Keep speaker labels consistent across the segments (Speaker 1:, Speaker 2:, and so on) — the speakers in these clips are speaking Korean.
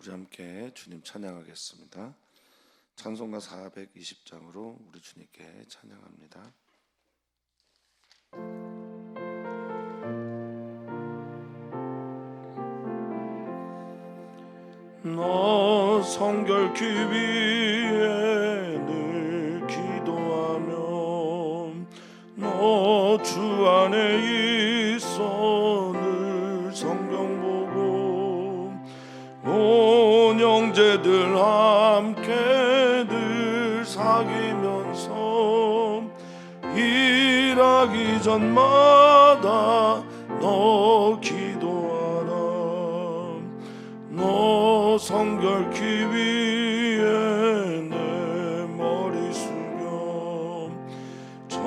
Speaker 1: 우리 함께 주님 찬양하겠습니다. 찬송가 420장으로 우리 주님께 찬양합니다. 너 성결케 위해 늘 기도하며 너 주 안에 있어 늘 성경 보고 온 형제들 함께 늘 사귀면서 일하기 전마다 너 기도하라. 너 성결케 위해 내 머리 숙여 저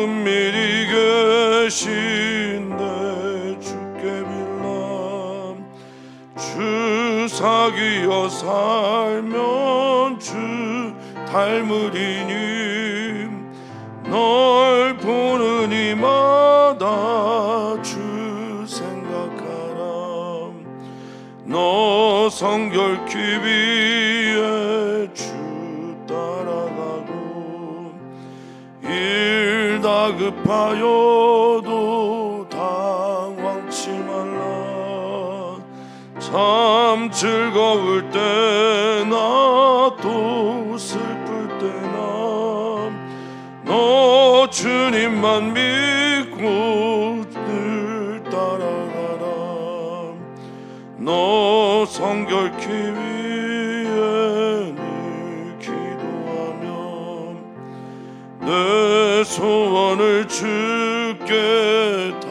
Speaker 1: 은밀히 계신 내 주께 빌라. 주 사귀어 살면 주 닮으리니 널 보는 이마다 주 생각하라. 너 성결케 위해 주 따라가고 일 다급하여도 당황치 말라. 참 즐거울 때나 또 슬플 때나 너 주님만 믿고 늘 따라가라. 너 성결케 위해 늘 기도하며 내 소원을 주께 다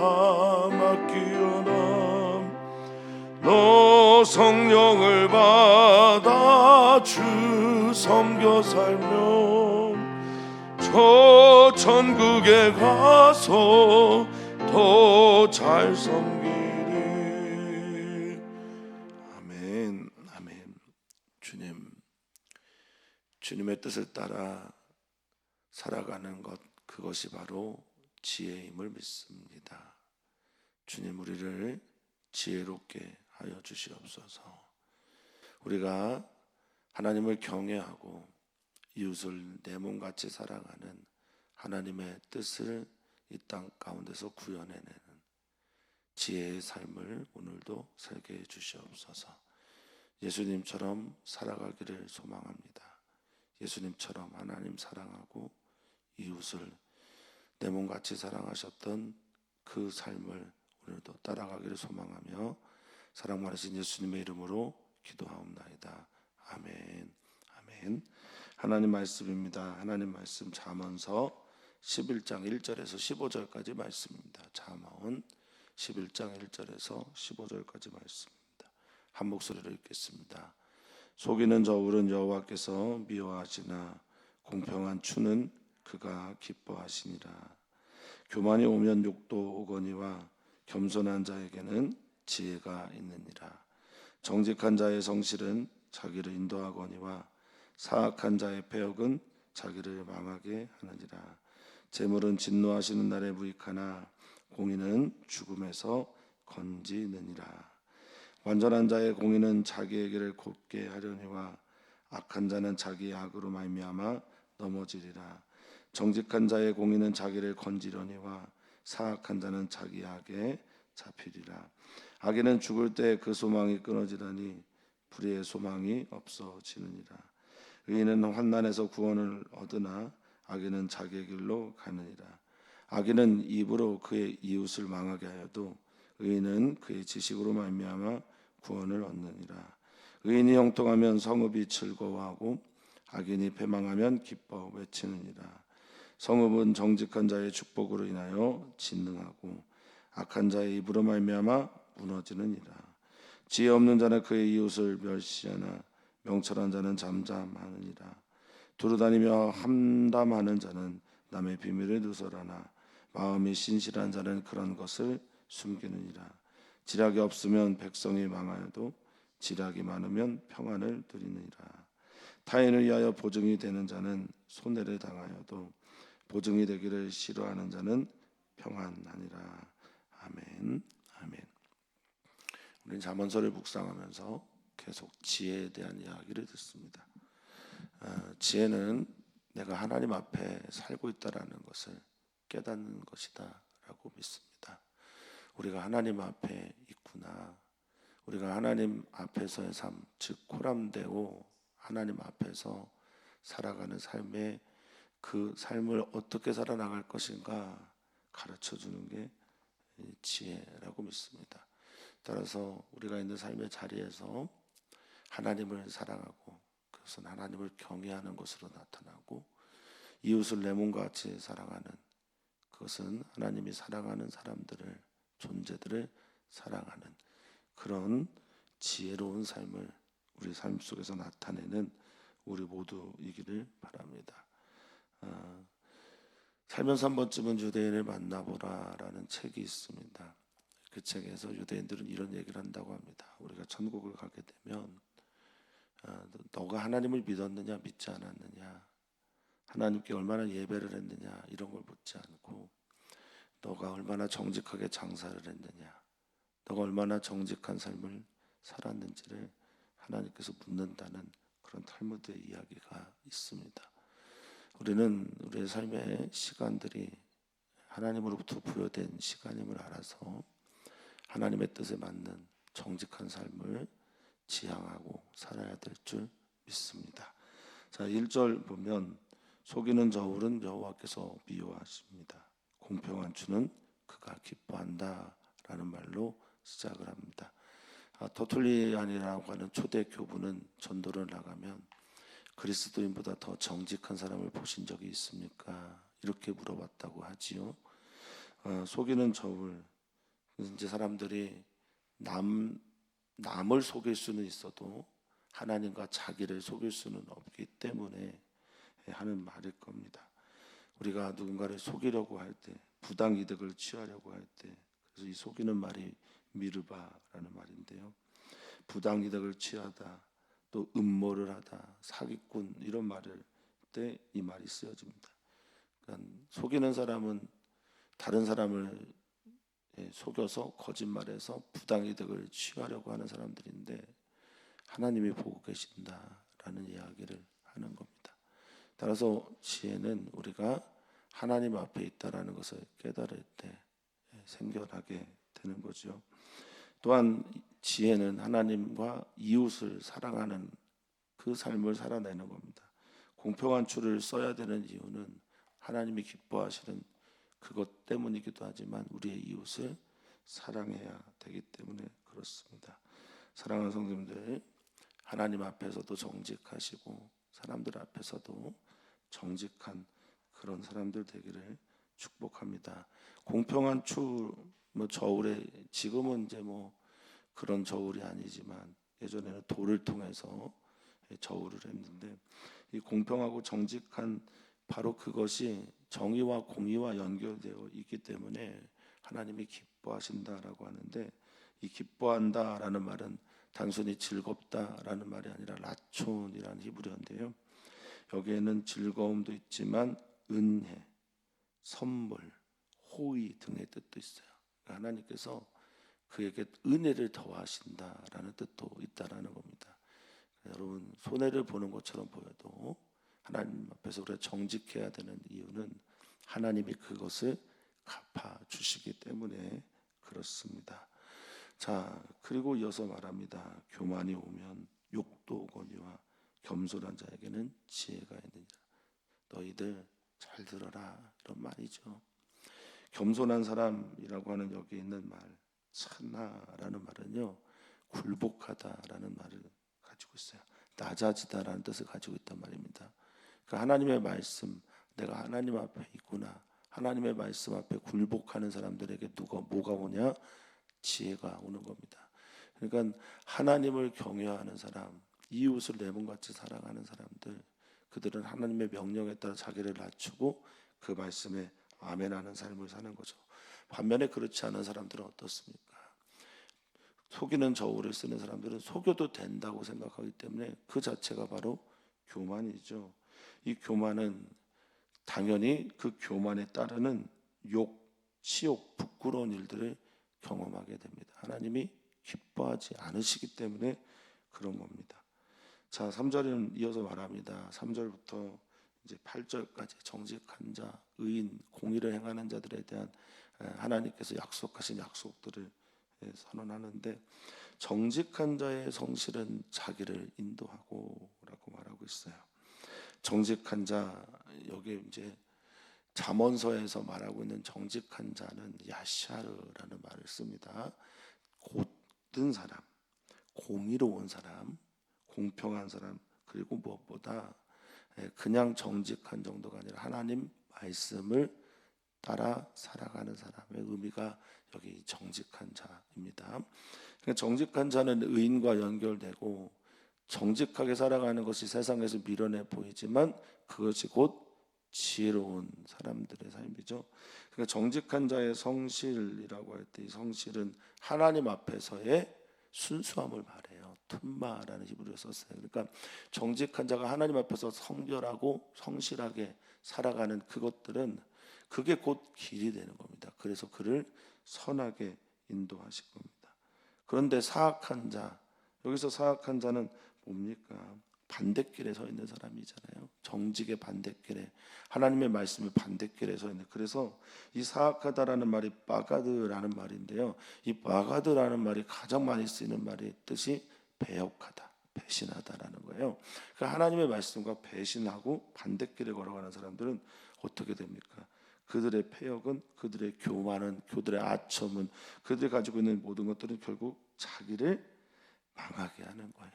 Speaker 1: 맡기어라. 너 성령을 받아 주 섬겨 살며 저 천국에 가서 더 잘 섬기리. 아멘. 아멘. 주님의 뜻을 따라 살아가는 것, 그것이 바로 지혜임을 믿습니다. 주님, 우리를 지혜롭게 하여 주시옵소서. 우리가 하나님을 경외하고 이웃을 내 몸같이 사랑하는 하나님의 뜻을 이 땅 가운데서 구현해내는 지혜의 삶을 오늘도 살게 해 주시옵소서. 예수님처럼 살아가기를 소망합니다. 예수님처럼 하나님 사랑하고 이웃을 내 몸같이 사랑하셨던 그 삶을 오늘도 따라가기를 소망하며 사랑 많으신 예수님의 이름으로 기도하옵나이다. 아멘. 아멘. 하나님 말씀입니다. 하나님 말씀 잠언서 11장 1절에서 15절까지 말씀입니다. 잠언 11장 1절에서 15절까지 말씀입니다. 한 목소리로 읽겠습니다. 속이는 저울은 여호와께서 미워하시나 공평한 추는 그가 기뻐하시니라. 교만이 오면 욕도 오거니와 겸손한 자에게는 지혜가 있느니라. 정직한 자의 성실은 자기를 인도하거니와 사악한 자의 패역은 자기를 망하게 하느니라. 재물은 진노하시는 날에 무익하나 공의는 죽음에서 건지느니라. 완전한 자의 공의는 자기의 길을 곱게 하려니와 악한 자는 자기의 악으로 말미암아 넘어지리라. 정직한 자의 공의는 자기를 건지려니와 사악한 자는 자기 악에 잡히리라. 악인은 죽을 때 그 소망이 끊어지더니 불의의 소망이 없어지느니라. 의인은 환난에서 구원을 얻으나 악인은 자기의 길로 가느니라. 악인은 입으로 그의 이웃을 망하게 하여도 의인은 그의 지식으로 말미암아 구원을 얻느니라. 의인이 형통하면 성읍이 즐거워하고 악인이 패망하면 기뻐 외치느니라. 성읍은 정직한 자의 축복으로 인하여 진능하고 악한 자의 입으로 말미암아 무너지느니라. 지혜 없는 자는 그의 이웃을 멸시하나 명철한 자는 잠잠하느니라. 두루다니며 함담하는 자는 남의 비밀을 누설하나 마음이 신실한 자는 그런 것을 숨기느니라. 지략이 없으면 백성이 망하여도 지략이 많으면 평안을 누리느니라. 타인을 위하여 보증이 되는 자는 손해를 당하여도 보증이 되기를 싫어하는 자는 평안하니라. 아멘. 아멘. 우리는 잠언서를 묵상하면서 계속 지혜에 대한 이야기를 듣습니다. 지혜는 내가 하나님 앞에 살고 있다라는 것을 깨닫는 것이다라고 믿습니다. 우리가 하나님 앞에 있구나. 우리가 하나님 앞에서의 삶, 즉 코람데오 하나님 앞에서 살아가는 삶에 그 삶을 어떻게 살아나갈 것인가 가르쳐 주는 게 지혜라고 믿습니다. 따라서 우리가 있는 삶의 자리에서 하나님을 사랑하고 그것은 하나님을 경외하는 것으로 나타나고 이웃을 내 몸과 같이 사랑하는 그것은 하나님이 사랑하는 사람들을 존재들을 사랑하는 그런 지혜로운 삶을 우리 삶 속에서 나타내는 우리 모두이기를 바랍니다. 살면서 한 번쯤은 유대인을 만나보라라는 책이 있습니다. 그 책에서 유대인들은 이런 얘기를 한다고 합니다. 우리가 천국을 가게 되면 너가 하나님을 믿었느냐 믿지 않았느냐, 하나님께 얼마나 예배를 했느냐 이런 걸 묻지 않고 너가 얼마나 정직하게 장사를 했느냐, 너가 얼마나 정직한 삶을 살았는지를 하나님께서 묻는다는 그런 탈무드의 이야기가 있습니다. 우리는 우리의 삶의 시간들이 하나님으로부터 부여된 시간임을 알아서 하나님의 뜻에 맞는 정직한 삶을 지향하고 살아야 될 줄 믿습니다. 자, 1절 보면 속이는 저울은 여호와께서 미워하십니다. 공평한 주는 그가 기뻐한다 라는 말로 시작을 합니다. 터툴리안이라고 하는 초대 교부는 전도를 나가면 그리스도인보다 더 정직한 사람을 보신 적이 있습니까? 이렇게 물어봤다고 하지요. 속이는 저울, 이제 사람들이 남을 속일 수는 있어도 하나님과 자기를 속일 수는 없기 때문에 하는 말일 겁니다. 우리가 누군가를 속이려고 할 때, 부당 이득을 취하려고 할 때, 그래서 이 속이는 말이 미르바라는 말인데요. 부당 이득을 취하다, 또 음모를 하다, 사기꾼 이런 말을 때 이 말이 쓰여집니다. 그러니까 속이는 사람은 다른 사람을 속여서 거짓말해서 부당 이득을 취하려고 하는 사람들인데 하나님이 보고 계신다라는 이야기를 하는 겁니다. 따라서 지혜는 우리가 하나님 앞에 있다라는 것을 깨달을 때 생겨나게 되는 거죠. 또한 지혜는 하나님과 이웃을 사랑하는 그 삶을 살아내는 겁니다. 공평한 줄을 써야 되는 이유는 하나님이 기뻐하시는 그것 때문이기도 하지만 우리의 이웃을 사랑해야 되기 때문에 그렇습니다. 사랑하는 성도님들, 하나님 앞에서도 정직하시고 사람들 앞에서도 정직한 그런 사람들 되기를 축복합니다. 공평한 저울에 지금은 이제 그런 저울이 아니지만 예전에는 돌을 통해서 저울을 했는데 이 공평하고 정직한 바로 그것이 정의와 공의와 연결되어 있기 때문에 하나님이 기뻐하신다라고 하는데 이 기뻐한다라는 말은 단순히 즐겁다라는 말이 아니라 라촌이라는 히브리어인데요. 여기에는 즐거움도 있지만 은혜, 선물, 호의 등의 뜻도 있어요. 하나님께서 그에게 은혜를 더하신다라는 뜻도 있다라는 겁니다. 여러분 손해를 보는 것처럼 보여도 하나님 앞에서 우리가 정직해야 되는 이유는 하나님이 그것을 갚아주시기 때문에 그렇습니다. 자, 그리고 이어서 말합니다. 교만이 오면 욕도 오거니와 겸손한 자에게는 지혜가 있느니라. 너희들 잘 들어라 이런 말이죠. 겸손한 사람이라고 하는 여기 있는 말 찬나라는 말은요 굴복하다라는 말을 가지고 있어요. 낮아지다라는 뜻을 가지고 있단 말입니다. 그 하나님의 말씀, 내가 하나님 앞에 있구나. 하나님의 말씀 앞에 굴복하는 사람들에게 뭐가 오냐? 지혜가 오는 겁니다. 그러니까 하나님을 경외하는 사람, 이웃을 내 몸같이 사랑하는 사람들, 그들은 하나님의 명령에 따라 자기를 낮추고 그 말씀에 아멘하는 삶을 사는 거죠. 반면에 그렇지 않은 사람들은 어떻습니까? 속이는 저울을 쓰는 사람들은 속여도 된다고 생각하기 때문에 그 자체가 바로 교만이죠. 이 교만은 당연히 그 교만에 따르는 욕, 치욕, 부끄러운 일들을 경험하게 됩니다. 하나님이 기뻐하지 않으시기 때문에 그런 겁니다. 자, 3절은 이어서 말합니다. 3절부터 이제 8절까지 정직한 자, 의인, 공의를 행하는 자들에 대한 하나님께서 약속하신 약속들을 선언하는데, 정직한 자의 성실은 자기를 인도하고 라고 말하고 있어요. 정직한 자, 여기 이제 잠언서에서 말하고 있는 정직한 자는 야샤르라는 말을 씁니다. 곧든 사람, 공의로운 사람, 공평한 사람, 그리고 무엇보다 그냥 정직한 정도가 아니라 하나님 말씀을 따라 살아가는 사람의 의미가 여기 정직한 자입니다. 그러니까 정직한 자는 의인과 연결되고, 정직하게 살아가는 것이 세상에서 미련해 보이지만 그것이 곧 지혜로운 사람들의 삶이죠. 그러니까 정직한 자의 성실이라고 할 때, 이 성실은 하나님 앞에서의 순수함을 말해요. 툰마라는 히브리어 썼어요. 그러니까 정직한 자가 하나님 앞에서 성결하고 성실하게 살아가는 그것들은, 그게 곧 길이 되는 겁니다. 그래서 그를 선하게 인도하실 겁니다. 그런데 사악한 자, 여기서 사악한 자는 뭡니까? 반대길에 서 있는 사람이잖아요. 정직의 반대길에, 하나님의 말씀의 반대길에 서 있는. 그래서 이 사악하다라는 말이 바가드라는 말인데요, 이 바가드라는 말이 가장 많이 쓰이는 말의 뜻이 배역하다, 배신하다라는 거예요. 그러니까 하나님의 말씀과 배신하고 반대길에 걸어가는 사람들은 어떻게 됩니까? 그들의 패역은, 그들의 교만은, 그들의 아첨은, 그들이 가지고 있는 모든 것들은 결국 자기를 망하게 하는 거예요.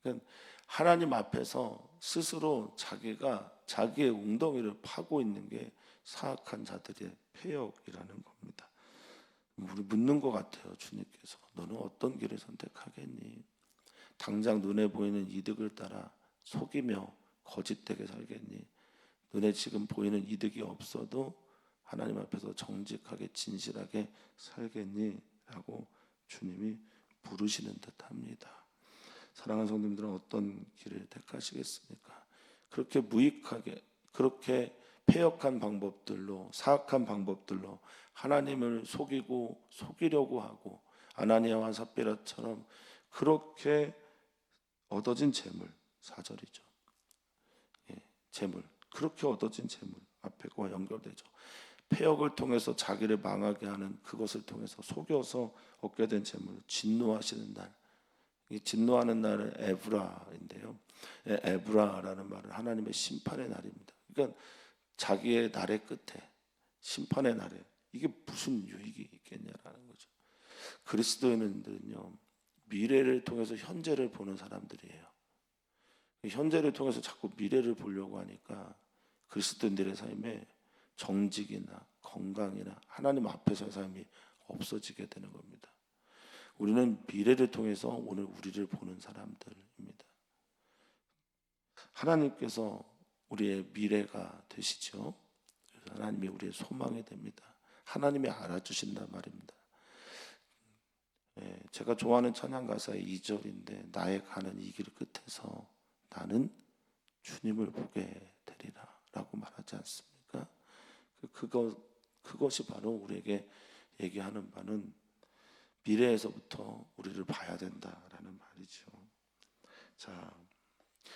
Speaker 1: 그러니까 하나님 앞에서 스스로 자기가 자기의 웅덩이를 파고 있는 게 사악한 자들의 패역이라는 겁니다. 우리 묻는 것 같아요. 주님께서 너는 어떤 길을 선택하겠니? 당장 눈에 보이는 이득을 따라 속이며 거짓되게 살겠니? 눈에 지금 보이는 이득이 없어도 하나님 앞에서 정직하게 진실하게 살겠니? 라고 주님이 부르시는 듯합니다. 사랑하는 성도님들은 어떤 길을 택하시겠습니까? 그렇게 무익하게, 그렇게 패역한 방법들로, 사악한 방법들로 하나님을 속이고 속이려고 하고, 아나니아와 삽비라처럼 그렇게 얻어진 재물, 4절이죠. 재물, 그렇게 얻어진 재물, 앞에 거와 연결되죠. 패역을 통해서 자기를 망하게 하는, 그것을 통해서 속여서 얻게 된 재물, 진노하시는 날, 이 진노하는 날은 에브라인데요, 에브라라는 말은 하나님의 심판의 날입니다. 그러니까 자기의 날의 끝에, 심판의 날에 이게 무슨 유익이 있겠냐라는 거죠. 그리스도인들은요, 미래를 통해서 현재를 보는 사람들이에요. 현재를 통해서 자꾸 미래를 보려고 하니까 그리스도인들의 삶에 정직이나 건강이나 하나님 앞에서의 삶이 없어지게 되는 겁니다. 우리는 미래를 통해서 오늘 우리를 보는 사람들입니다. 하나님께서 우리의 미래가 되시죠. 그래서 하나님이 우리의 소망이 됩니다. 하나님이 알아주신단 말입니다. 제가 좋아하는 찬양 가사의 2절인데, 나의 가는 이 길 끝에서 나는 주님을 보게 되리라 라고 말하지 않습니까? 그것이 바로 우리에게 얘기하는 바는 미래에서부터 우리를 봐야 된다라는 말이죠. 자,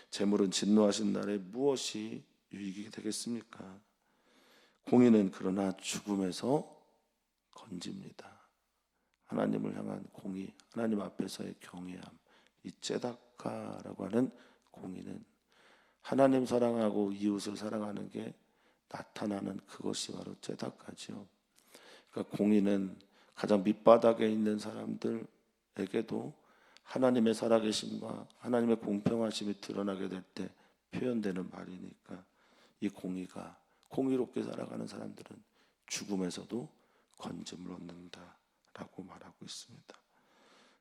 Speaker 1: 재물은 진노하신 날에 무엇이 유익이 되겠습니까? 공의는 그러나 죽음에서 건집니다. 하나님을 향한 공의, 하나님 앞에서의 경외함, 이 째다카라고 하는 공의는 하나님 사랑하고 이웃을 사랑하는 게 나타나는, 그것이 바로 째다카죠. 그러니까 공의는 가장 밑바닥에 있는 사람들에게도 하나님의 살아계심과 하나님의 공평하심이 드러나게 될 때 표현되는 말이니까, 이 공의가, 공의롭게 살아가는 사람들은 죽음에서도 건짐을 얻는다라고 말하고 있습니다.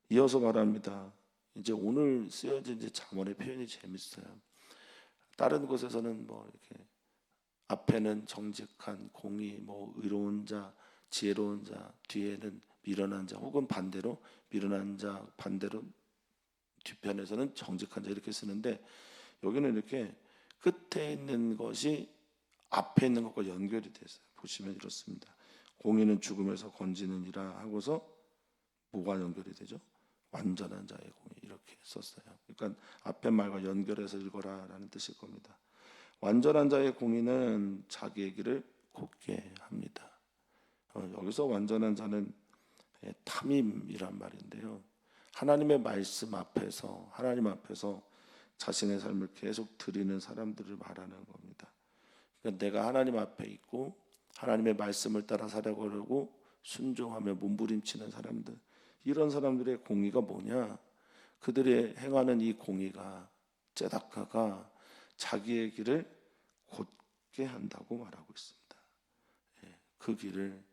Speaker 1: 이어서 말합니다. 이제 오늘 쓰여진 이제 잠언의 표현이 재밌어요. 다른 곳에서는 뭐 이렇게 앞에는 정직한, 공의, 뭐 의로운 자, 지혜로운 자, 뒤에는 미련한 자, 혹은 반대로 미련한 자, 반대로 뒤편에서는 정직한 자, 이렇게 쓰는데, 여기는 이렇게 끝에 있는 것이 앞에 있는 것과 연결이 됐어요. 보시면 이렇습니다. 공의는 죽음에서 건지느니라 하고서 뭐가 연결이 되죠? 완전한 자의 공의, 이렇게 이렇게 썼어요. 그러니까 앞에 말과 연결해서 읽어라라는 뜻일 겁니다. 완전한 자의 공의는 자기의 길을 곧게 합니다. 여기서 완전한 자는 탐임이란 말인데요. 하나님의 말씀 앞에서, 하나님 앞에서 자신의 삶을 계속 드리는 사람들을 말하는 겁니다. 그러니까 내가 하나님 앞에 있고 하나님의 말씀을 따라 살아가려고 하고 순종하며 몸부림치는 사람들, 이런 사람들의 공의가 뭐냐? 그들의 행하는 이 공의가, 째다카가 자기의 길을 곧게 한다고 말하고 있습니다. 그 길을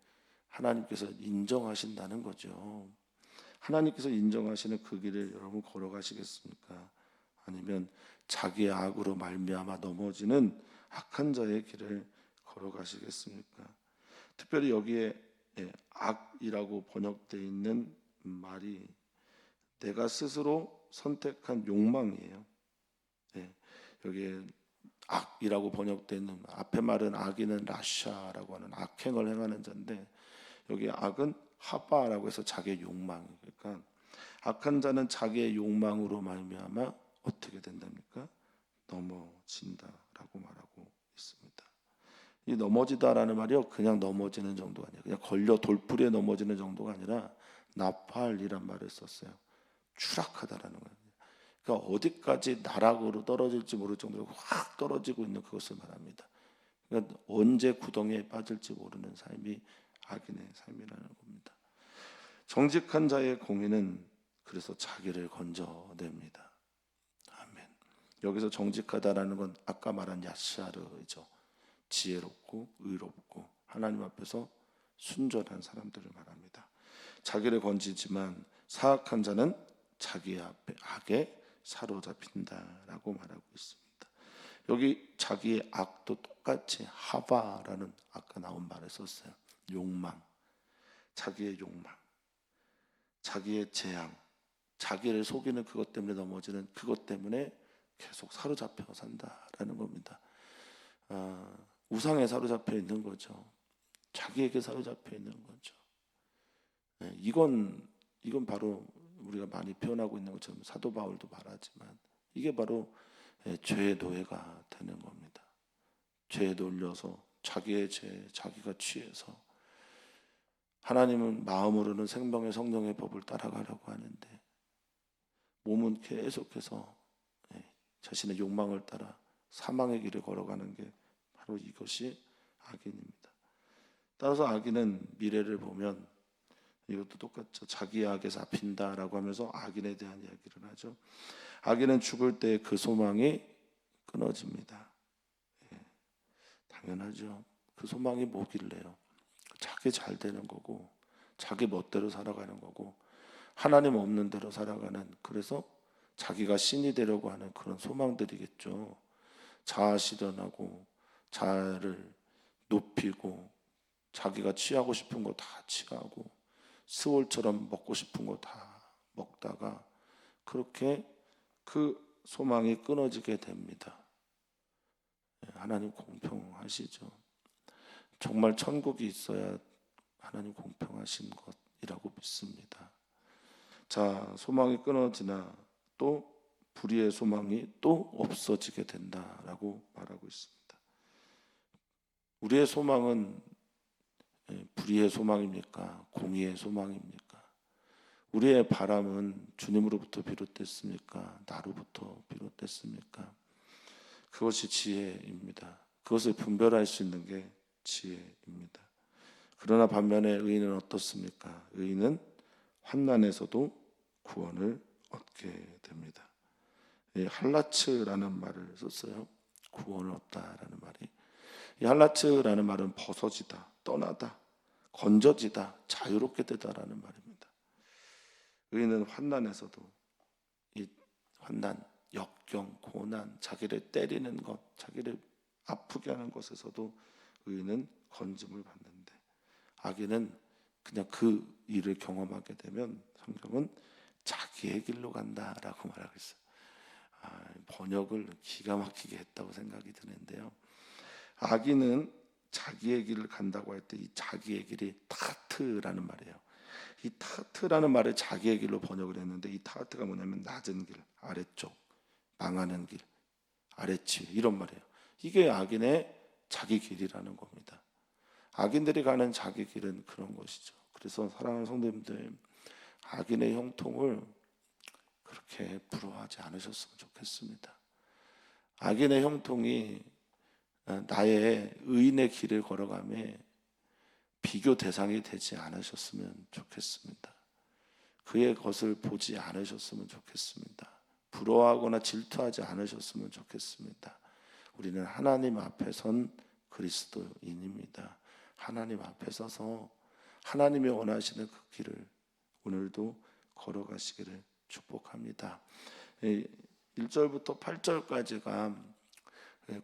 Speaker 1: 하나님께서 인정하신다는 거죠. 하나님께서 인정하시는 그 길을 여러분 걸어가시겠습니까? 아니면 자기의 악으로 말미암아 넘어지는 악한 자의 길을 걸어가시겠습니까? 특별히 여기에 악이라고 번역되어 있는 말이 내가 스스로 선택한 욕망이에요. 여기에 악이라고 번역되어 있는, 앞에 말은 악인은 라샤라고 하는 악행을 행하는 자인데 여기 악은 하바라고 해서 자기의 욕망. 그러니까 악한 자는 자기의 욕망으로 말미암아 어떻게 된답니까? 넘어진다라고 말하고 있습니다. 이 넘어지다라는 말이요, 그냥 넘어지는 정도가 아니라 그냥 걸려 돌풀이에 넘어지는 정도가 아니라 나팔이란 말을 썼어요. 추락하다라는 거예요. 그러니까 어디까지 나락으로 떨어질지 모를 정도로 확 떨어지고 있는 그것을 말합니다. 그러니까 언제 구덩이에 빠질지 모르는 삶이 악인의 삶이라는 겁니다. 정직한 자의 공의는 그래서 자기를 건져냅니다. 아멘. 여기서 정직하다라는 건 아까 말한 야샤르죠. 지혜롭고 의롭고 하나님 앞에서 순전한 사람들을 말합니다. 자기를 건지지만 사악한 자는 자기 앞에 악에 사로잡힌다라고 말하고 있습니다. 여기 자기의 악도 똑같이 하바라는 아까 나온 말을 썼어요. 욕망, 자기의 욕망, 자기의 재앙, 자기를 속이는 그것 때문에 넘어지는 그것 때문에 계속 사로잡혀 산다라는 겁니다. 우상에 사로잡혀 있는 거죠. 자기에게 사로잡혀 있는 거죠. 이건 바로 우리가 많이 표현하고 있는 것처럼 사도 바울도 말하지만 이게 바로 죄의 노예가 되는 겁니다. 죄에 놀려서 자기의 죄에 자기가 취해서, 하나님은 마음으로는 생명의 성령의 법을 따라가려고 하는데 몸은 계속해서 자신의 욕망을 따라 사망의 길을 걸어가는 게 바로 이것이 악인입니다. 따라서 악인은 미래를 보면 이것도 똑같죠. 자기 악에 잡힌다라고 하면서 악인에 대한 이야기를 하죠. 악인은 죽을 때 그 소망이 끊어집니다. 당연하죠. 그 소망이 뭐길래요? 자기 잘 되는 거고 자기 멋대로 살아가는 거고 하나님 없는 대로 살아가는, 그래서 자기가 신이 되려고 하는 그런 소망들이겠죠. 자아 실현하고 자아를 높이고 자기가 취하고 싶은 거 다 취하고 스올처럼 먹고 싶은 거 다 먹다가 그렇게 그 소망이 끊어지게 됩니다. 하나님 공평하시죠. 정말 천국이 있어야 하나님 공평하신 것이라고 믿습니다. 자, 소망이 끊어지나 또 불의의 소망이 또 없어지게 된다라고 말하고 있습니다. 우리의 소망은 불의의 소망입니까? 공의의 소망입니까? 우리의 바람은 주님으로부터 비롯됐습니까? 나로부터 비롯됐습니까? 그것이 지혜입니다. 그것을 분별할 수 있는 게 지혜입니다. 그러나 반면에 의인은 어떻습니까? 의인은 환난에서도 구원을 얻게 됩니다. 할라츠라는 말을 썼어요. 구원을 얻다라는 말이. 이 할라츠라는 말은 벗어지다, 떠나다, 건져지다, 자유롭게 되다라는 말입니다. 의인은 환난에서도, 이 환난, 역경, 고난, 자기를 때리는 것, 자기를 아프게 하는 것에서도 의인은 건짐을 받는데, 악인은 그냥 그 일을 경험하게 되면 성경은 자기의 길로 간다라고 말하고 있어요. 번역을 기가 막히게 했다고 생각이 드는데요. 악인은 자기의 길을 간다고 할 때 이 자기의 길이 타트라는 말이에요. 이 타트라는 말을 자기의 길로 번역을 했는데 이 타트가 뭐냐면 낮은 길, 아래쪽, 망하는 길, 아래치 이런 말이에요. 이게 악인의 자기 길이라는 겁니다. 악인들이 가는 자기 길은 그런 것이죠. 그래서 사랑하는 성도님들, 악인의 형통을 그렇게 부러워하지 않으셨으면 좋겠습니다. 악인의 형통이 나의 의인의 길을 걸어가며 비교 대상이 되지 않으셨으면 좋겠습니다. 그의 것을 보지 않으셨으면 좋겠습니다. 부러워하거나 질투하지 않으셨으면 좋겠습니다. 우리는 하나님 앞에 선 그리스도인입니다. 하나님 앞에 서서 하나님이 원하시는 그 길을 오늘도 걸어가시기를 축복합니다. 1절부터 8절까지가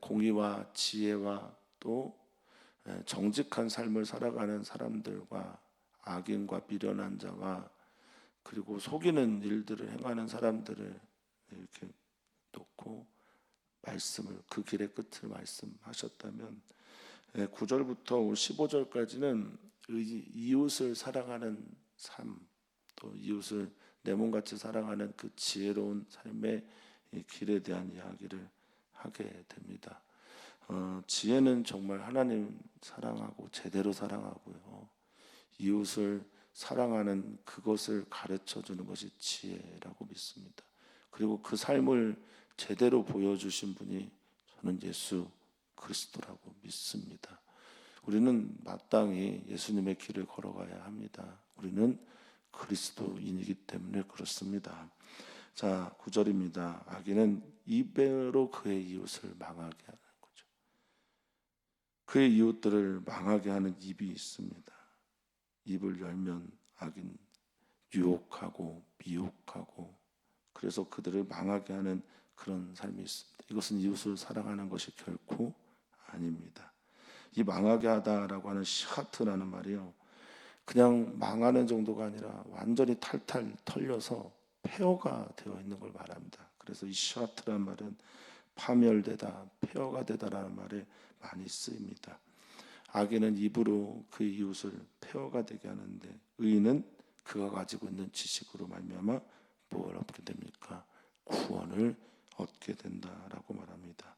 Speaker 1: 공의와 지혜와 또 정직한 삶을 살아가는 사람들과 악인과 미련한 자와 그리고 속이는 일들을 행하는 사람들을 이렇게 놓고 말씀을 그 길의 끝을 말씀하셨다면 9절부터 15절까지는 이웃을 사랑하는 삶, 또 이웃을 내 몸같이 사랑하는 그 지혜로운 삶의 길에 대한 이야기를 하게 됩니다. 지혜는 정말 하나님 사랑하고 제대로 사랑하고요. 이웃을 사랑하는 그것을 가르쳐 주는 것이 지혜라고 믿습니다. 그리고 그 삶을 제대로 보여주신 분이 저는 예수 그리스도라고 믿습니다. 우리는 마땅히 예수님의 길을 걸어가야 합니다. 우리는 그리스도인이기 때문에 그렇습니다. 자, 9절입니다. 악인은 입으로 그의 이웃을 망하게 하는 거죠. 그의 이웃들을 망하게 하는 입이 있습니다. 입을 열면 악인 유혹하고 미혹하고 그래서 그들을 망하게 하는 그런 삶이 있습니다. 이것은 이웃을 사랑하는 것이 결코 아닙니다. 이 망하게 하다라고 하는 시하트라는 말이요, 그냥 망하는 정도가 아니라 완전히 탈탈 털려서 폐허가 되어 있는 걸 말합니다. 그래서 이 시하트라는 말은 파멸되다, 폐허가 되다라는 말에 많이 쓰입니다. 악인은 입으로 그 이웃을 폐허가 되게 하는데 의인은 그가 가지고 있는 지식으로 말미암아 뭘 얻게 됩니까? 구원을 얻게 된다라고 말합니다.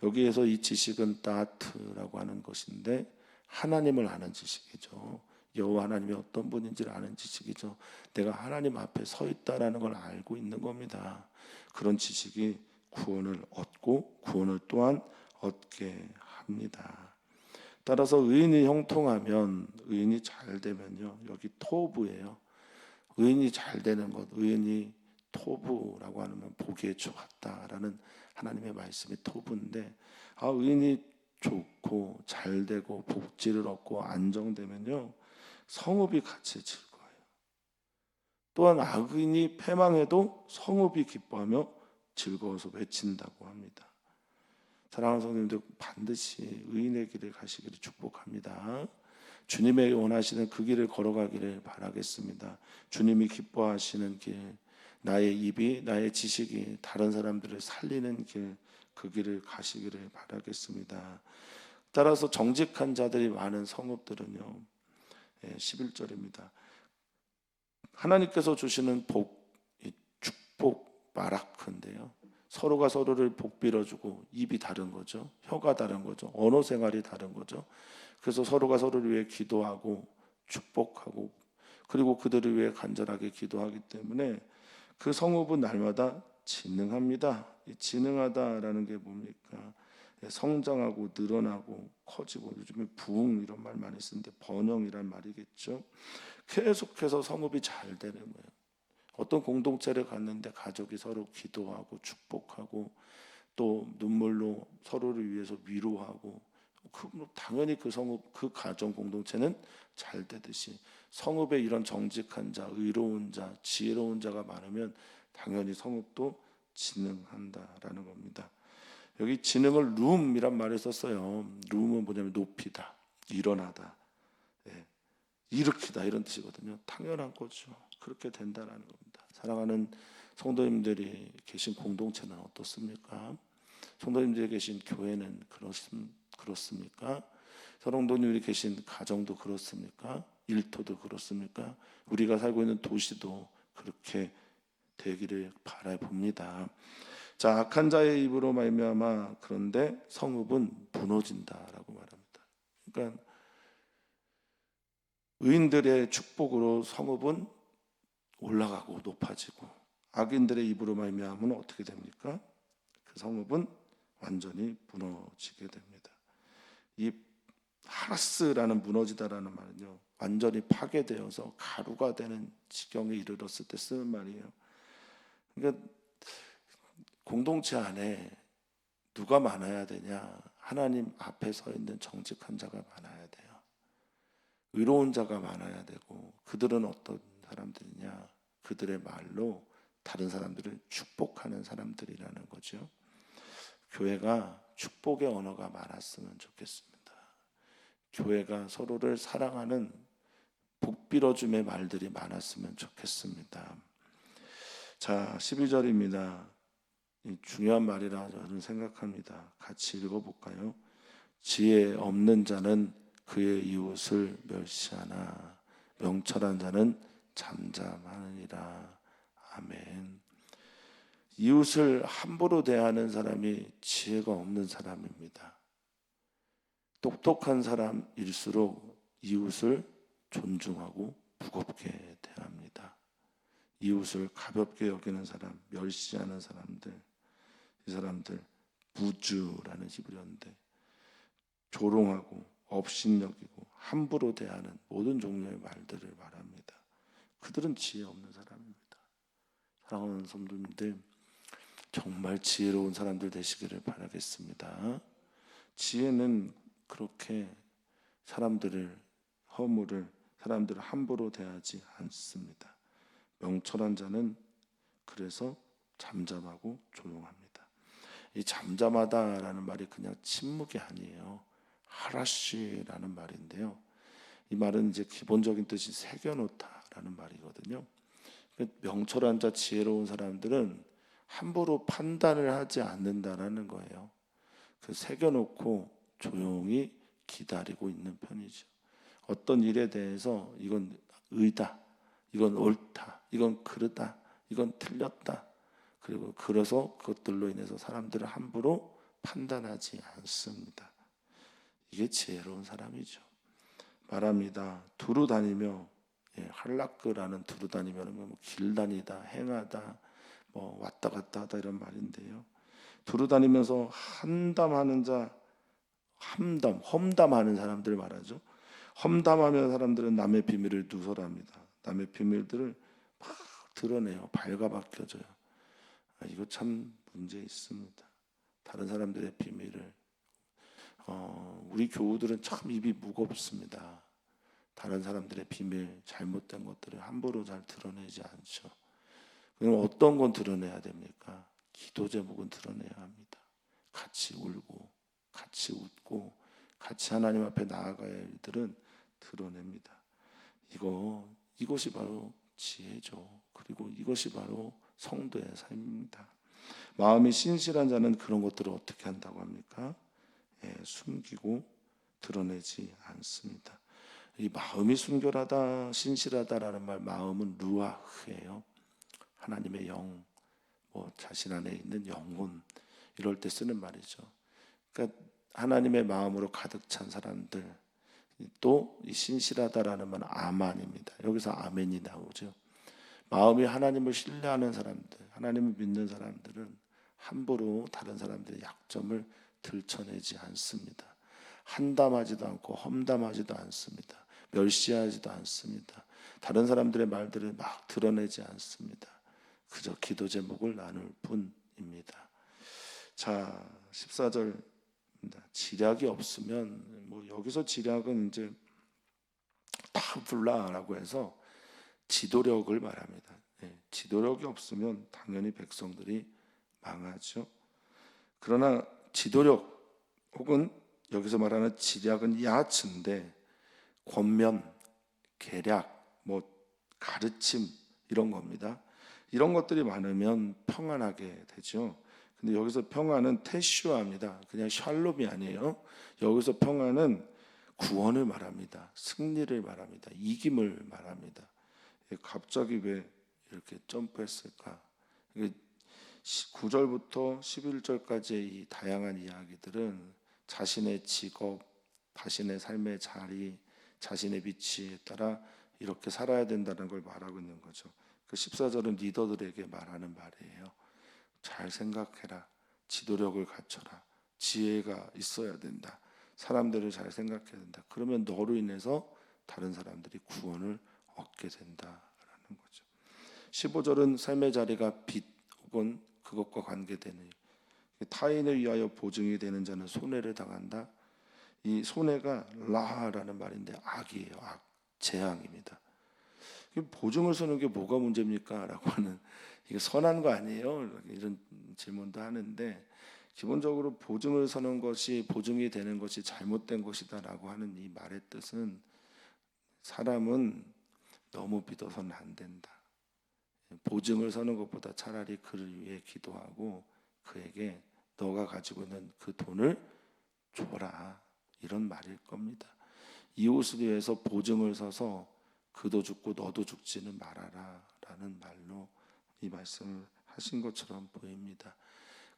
Speaker 1: 여기에서 이 지식은 따트라고 하는 것인데 하나님을 아는 지식이죠. 여호와 하나님이 어떤 분인지를 아는 지식이죠. 내가 하나님 앞에 서 있다라는 걸 알고 있는 겁니다. 그런 지식이 구원을 얻고 구원을 또한 얻게 합니다. 따라서 의인이 형통하면, 의인이 잘 되면요, 여기 토부예요. 의인이 잘 되는 것, 의인이 토부라고 하면 보기에 좋았다라는 하나님의 말씀이 토부인데, 의인이 좋고 잘 되고 복지를 얻고 안정되면요 성읍이 같이 즐거워요. 또한 악인이 패망해도 성읍이 기뻐하며 즐거워서 외친다고 합니다. 사랑하는 성도님들, 반드시 의인의 길을 가시기를 축복합니다. 주님의 원하시는 그 길을 걸어가기를 바라겠습니다. 주님이 기뻐하시는 길, 나의 입이, 나의 지식이 다른 사람들을 살리는 길, 그 길을 가시기를 바라겠습니다. 따라서 정직한 자들이 많은 성읍들은요, 11절입니다. 하나님께서 주시는 복, 축복, 바라크인데요, 서로가 서로를 복 빌어주고 입이 다른 거죠. 혀가 다른 거죠. 언어 생활이 다른 거죠. 그래서 서로가 서로를 위해 기도하고 축복하고 그리고 그들을 위해 간절하게 기도하기 때문에 그 성읍은 날마다 진흥합니다. 이 진흥하다라는 게 뭡니까? 성장하고 늘어나고 커지고, 요즘에 부흥 이런 말 많이 쓰는데 번영이란 말이겠죠. 계속해서 성읍이 잘 되는 거예요. 어떤 공동체를 갔는데 가족이 서로 기도하고 축복하고 또 눈물로 서로를 위해서 위로하고, 당연히 그 성읍, 그 가정 공동체는 잘 되듯이 성읍에 이런 정직한 자, 의로운 자, 지혜로운 자가 많으면 당연히 성읍도 진흥한다라는 겁니다. 여기 진흥을 룸이란 말을 썼어요. 룸은 뭐냐면 높이다, 일어나다, 일으키다 이런 뜻이거든요. 당연한 거죠. 그렇게 된다라는 겁니다. 사랑하는 성도님들이 계신 공동체는 어떻습니까? 성도님들이 계신 교회는 그렇습니까? 성도님들이 계신 가정도 그렇습니까? 일터도 그렇습니까? 우리가 살고 있는 도시도 그렇게 되기를 바라봅니다. 자, 악한 자의 입으로 말미암아 그런데 성읍은 무너진다라고 말합니다. 그러니까 의인들의 축복으로 성읍은 올라가고 높아지고, 악인들의 입으로 말미암으면 어떻게 됩니까? 그 성읍은 완전히 무너지게 됩니다. 이 하라스라는 무너지다라는 말은요, 완전히 파괴되어서 가루가 되는 지경에 이르렀을 때 쓰는 말이에요. 그러니까 공동체 안에 누가 많아야 되냐? 하나님 앞에 서 있는 정직한 자가 많아야 돼요. 의로운 자가 많아야 되고, 그들은 어떤 사람들이냐? 그들의 말로 다른 사람들을 축복하는 사람들이라는 거죠. 교회가 축복의 언어가 많았으면 좋겠습니다. 교회가 서로를 사랑하는 복 빌어줌의 말들이 많았으면 좋겠습니다. 자, 12절입니다. 중요한 말이라 저는 생각합니다. 같이 읽어볼까요? 지혜 없는 자는 그의 이웃을 멸시하나 명철한 자는 잠잠하느니라. 아멘. 이웃을 함부로 대하는 사람이 지혜가 없는 사람입니다. 똑똑한 사람일수록 이웃을 존중하고 무겁게 대합니다. 이웃을 가볍게 여기는 사람, 멸시하는 사람들, 이 사람들 무주라는 히브리어인데 조롱하고 업신여기고 함부로 대하는 모든 종류의 말들을 말합니다. 그들은 지혜 없는 사람입니다. 사랑하는 성도님들, 정말 지혜로운 사람들 되시기를 바라겠습니다. 지혜는 그렇게 사람들을 허물을, 사람들을 함부로 대하지 않습니다. 명철한 자는 그래서 잠잠하고 조용합니다. 이 잠잠하다라는 말이 그냥 침묵이 아니에요. 하라시라는 말인데요. 이 말은 이제 기본적인 뜻이 새겨놓다라는 말이거든요. 명철한 자, 지혜로운 사람들은 함부로 판단을 하지 않는다라는 거예요. 그 새겨놓고 조용히 기다리고 있는 편이죠. 어떤 일에 대해서 이건 의다, 이건 옳다, 이건 그르다, 이건 틀렸다. 그리고 그래서 그것들로 인해서 사람들을 함부로 판단하지 않습니다. 이게 지혜로운 사람이죠. 말합니다. 두루 다니며, 할라크라는 두루 다니면 뭐 길 다니다, 행하다, 뭐 왔다 갔다 하다 이런 말인데요. 두루 다니면서 한담하는 자, 험담하는 사람들 말하죠. 험담하면 사람들은 남의 비밀을 누설합니다. 남의 비밀들을 막 드러내요. 발가벗겨져요. 이거 참 문제 있습니다. 다른 사람들의 비밀을. 우리 교우들은 참 입이 무겁습니다. 다른 사람들의 비밀, 잘못된 것들을 함부로 잘 드러내지 않죠. 그럼 어떤 건 드러내야 됩니까? 기도 제목은 드러내야 합니다. 같이 울고, 같이 웃고, 같이 하나님 앞에 나아가야 할 일들은 드러냅니다. 이것이 바로 지혜죠. 그리고 이것이 바로 성도의 삶입니다. 마음이 신실한 자는 그런 것들을 어떻게 한다고 합니까? 숨기고 드러내지 않습니다. 이 마음이 순결하다, 신실하다라는 말, 마음은 루아흐예요. 하나님의 영, 자신 안에 있는 영혼, 이럴 때 쓰는 말이죠. 그러니까 하나님의 마음으로 가득 찬 사람들, 또 이 신실하다라는 말은 아만입니다. 여기서 아멘이 나오죠. 마음이 하나님을 신뢰하는 사람들, 하나님을 믿는 사람들은 함부로 다른 사람들의 약점을 들춰내지 않습니다. 한담하지도 않고 험담하지도 않습니다. 멸시하지도 않습니다. 다른 사람들의 말들을 막 드러내지 않습니다. 그저 기도 제목을 나눌 뿐입니다. 자, 14절입니다. 지략이 없으면, 여기서 지략은 이제 타블라라고 해서 지도력을 말합니다. 지도력이 없으면 당연히 백성들이 망하죠. 그러나 지도력 혹은 여기서 말하는 지략은 야츠인데, 권면, 계략, 가르침 이런 겁니다. 이런 것들이 많으면 평안하게 되죠. 근데 여기서 평안은 테슈아입니다. 그냥 샬롬이 아니에요. 여기서 평안은 구원을 말합니다. 승리를 말합니다. 이김을 말합니다. 갑자기 왜 이렇게 점프했을까? 9절부터 11절까지의 이 다양한 이야기들은 자신의 직업, 자신의 삶의 자리, 자신의 위치에 따라 이렇게 살아야 된다는 걸 말하고 있는 거죠. 그 14절은 리더들에게 말하는 말이에요. 잘 생각해라. 지도력을 갖춰라. 지혜가 있어야 된다. 사람들을 잘 생각해야 된다. 그러면 너로 인해서 다른 사람들이 구원을 얻게 된다라는 거죠. 15절은 삶의 자리가 빚 혹은 그것과 관계되는 타인을 위하여 보증이 되는 자는 손해를 당한다. 이 손해가 라라는 말인데 악이에요. 악, 재앙입니다. 보증을 서는 게 뭐가 문제입니까? 라고 하는, 이게 선한 거 아니에요? 이런 질문도 하는데, 기본적으로 보증을 서는 것이, 보증이 되는 것이 잘못된 것이다 라고 하는 이 말의 뜻은, 사람은 너무 믿어서는 안 된다. 보증을 서는 것보다 차라리 그를 위해 기도하고 그에게 너가 가지고 있는 그 돈을 줘라, 이런 말일 겁니다. 이웃을 위해서 보증을 서서 그도 죽고 너도 죽지는 말아라 라는 말로 이 말씀을 하신 것처럼 보입니다.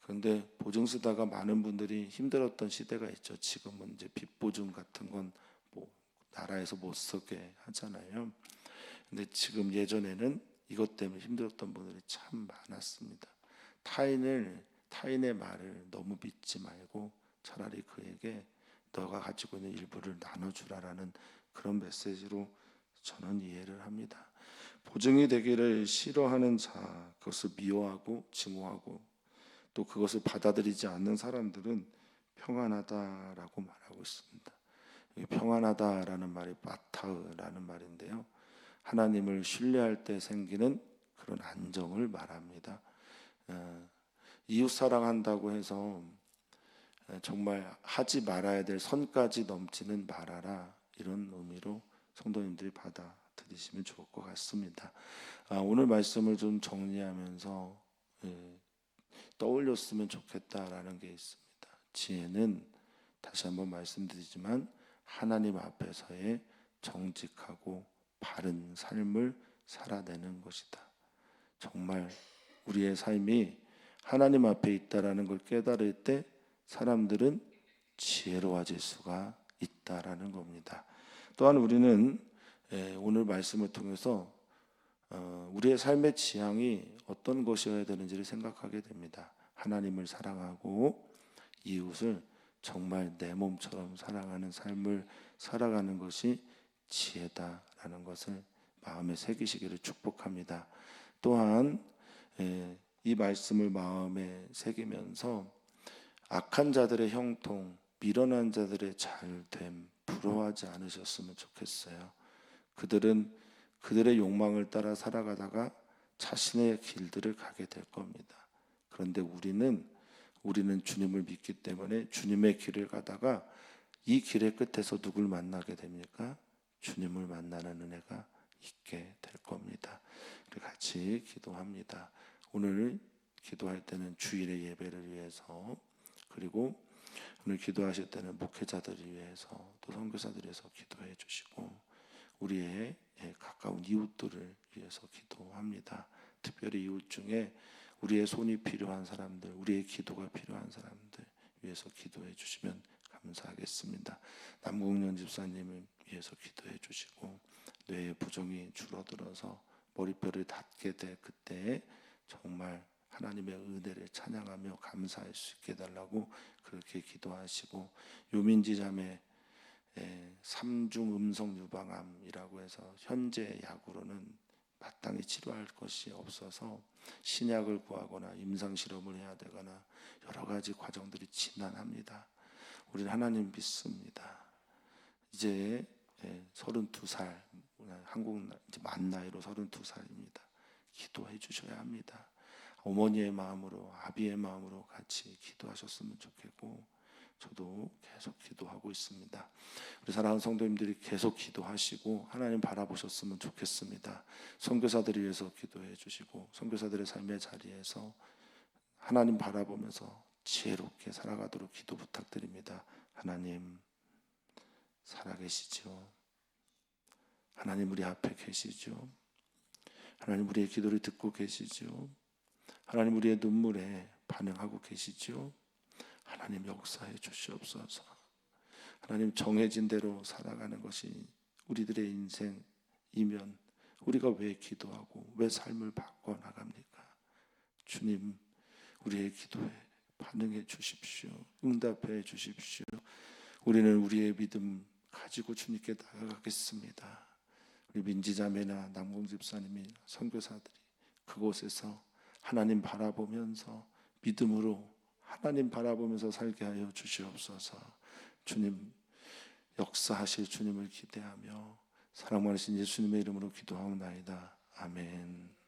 Speaker 1: 그런데 보증 쓰다가 많은 분들이 힘들었던 시대가 있죠. 지금은 이제 빚보증 같은 건 뭐 나라에서 못 쓰게 하잖아요. 근데 지금 예전에는 이것 때문에 힘들었던 분들이 참 많았습니다. 타인의 말을 너무 믿지 말고 차라리 그에게 너가 가지고 있는 일부를 나눠주라라는 그런 메시지로 저는 이해를 합니다. 보증이 되기를 싫어하는 자, 그것을 미워하고 증오하고 또 그것을 받아들이지 않는 사람들은 평안하다라고 말하고 있습니다. 평안하다라는 말이 바타흐라는 말인데요. 하나님을 신뢰할 때 생기는 그런 안정을 말합니다. 이웃 사랑한다고 해서 정말 하지 말아야 될 선까지 넘지는 말아라, 이런 의미로 성도님들이 받아들이시면 좋을 것 같습니다. 오늘 말씀을 좀 정리하면서 떠올렸으면 좋겠다라는 게 있습니다. 지혜는 다시 한번 말씀드리지만 하나님 앞에서의 정직하고 바른 삶을 살아내는 것이다. 정말 우리의 삶이 하나님 앞에 있다라는 걸 깨달을 때 사람들은 지혜로워질 수가 있다라는 겁니다. 또한 우리는 오늘 말씀을 통해서 우리의 삶의 지향이 어떤 것이어야 되는지를 생각하게 됩니다. 하나님을 사랑하고 이웃을 정말 내 몸처럼 사랑하는 삶을 살아가는 것이 지혜다라는 것을 마음에 새기시기를 축복합니다. 또한 이 말씀을 마음에 새기면서 악한 자들의 형통, 미련한 자들의 잘됨 부러워하지 않으셨으면 좋겠어요. 그들은 그들의 욕망을 따라 살아가다가 자신의 길들을 가게 될 겁니다. 그런데 우리는 주님을 믿기 때문에 주님의 길을 가다가 이 길의 끝에서 누굴 만나게 됩니까? 주님을 만나는 은혜가 있게 될 겁니다. 우리 같이 기도합니다. 오늘 기도할 때는 주일의 예배를 위해서, 그리고 오늘 기도하실 때는 목회자들을 위해서, 또 선교사들을 위해서 기도해 주시고 우리의 가까운 이웃들을 위해서 기도합니다. 특별히 이웃 중에 우리의 손이 필요한 사람들, 우리의 기도가 필요한 사람들 위해서 기도해 주시면 감사하겠습니다. 남궁년 집사님을 위해서 기도해 주시고 뇌의 부종이 줄어들어서 머리뼈를 닿게 될 그때 정말 하나님의 은혜를 찬양하며 감사할 수 있게 해달라고 그렇게 기도하시고, 유민지 자매 3중 음성 유방암이라고 해서 현재 약으로는 마땅히 치료할 것이 없어서 신약을 구하거나 임상실험을 해야 되거나 여러 가지 과정들이 지난합니다. 우리는 하나님 믿습니다. 이제 32살, 한국 이제 만 나이로 32살입니다. 기도해 주셔야 합니다. 어머니의 마음으로, 아비의 마음으로 같이 기도하셨으면 좋겠고 저도 계속 기도하고 있습니다. 우리 사랑하는 성도님들이 계속 기도하시고 하나님 바라보셨으면 좋겠습니다. 선교사들을 위해서 기도해 주시고 선교사들의 삶의 자리에서 하나님 바라보면서 지혜롭게 살아가도록 기도 부탁드립니다. 하나님, 살아계시죠. 하나님 우리 앞에 계시죠. 하나님 우리의 기도를 듣고 계시죠. 하나님 우리의 눈물에 반응하고 계시죠. 하나님 역사해 주시옵소서. 하나님 정해진 대로 살아가는 것이 우리들의 인생이면 우리가 왜 기도하고 왜 삶을 바꿔나갑니까? 주님 우리의 기도에 반응해 주십시오. 응답해 주십시오. 우리는 우리의 믿음 가지고 주님께 나아가겠습니다. 우리 민지자매나 남공 집사님이 선교사들이 그곳에서 하나님 바라보면서 믿음으로 하나님 바라보면서 살게 하여 주시옵소서. 주님 역사하실 주님을 기대하며 사랑 많으신 예수님의 이름으로 기도하옵나이다. 아멘.